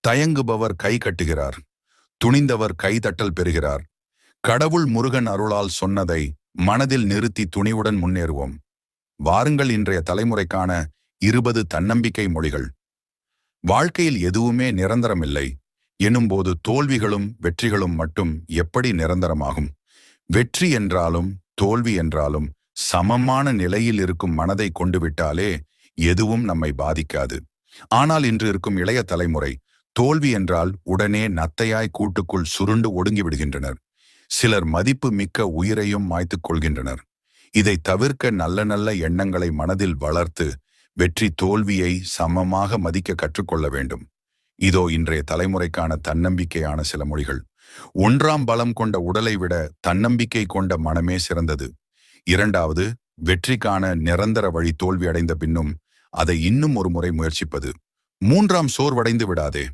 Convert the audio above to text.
தயங்குபவர் கை கட்டுகிறார், துணிந்தவர் கைதட்டல் பெறுகிறார். கடவுள் முருகன் அருளால் சொன்னதை மனதில் நிறுத்தி துணிவுடன் முன்னேறுவோம். வாருங்கள் இன்றைய தலைமுறைக்கான 20 தன்னம்பிக்கை மொழிகள். வாழ்க்கையில் எதுவுமே நிரந்தரமில்லை எனும்போது தோல்விகளும் வெற்றிகளும் மட்டும் எப்படி நிரந்தரமாகும்? வெற்றி என்றாலும் தோல்வி என்றாலும் சமமான நிலையில் இருக்கும் மனதை கொண்டு விட்டாலே எதுவும் நம்மை பாதிக்காது. ஆனால் இன்று இருக்கும் இளைய தலைமுறை தோல்வி என்றால் உடனே நத்தையாய் கூட்டுக்குள் சுருண்டு ஒடுங்கி விடுகின்றனர். சிலர் மதிப்பு மிக்க உயிரையும் மாய்த்துக் கொள்கின்றனர். இதை தவிர்க்க நல்ல நல்ல எண்ணங்களை மனதில் வளர்த்து வெற்றி தோல்வியை சமமாக மதிக்க கற்றுக்கொள்ள வேண்டும். இதோ இன்றைய தலைமுறைக்கான தன்னம்பிக்கையான சில மொழிகள். 1ஆம் பலம் கொண்ட உடலை விட தன்னம்பிக்கை கொண்ட மனமே சிறந்தது. 2வது, வெற்றிக்கான நிரந்தர வழி தோல்வி அடைந்த பின்னும் அதை இன்னும் ஒரு முறை முயற்சிப்பது. 3ஆம், சோர்வடைந்து விடாதே.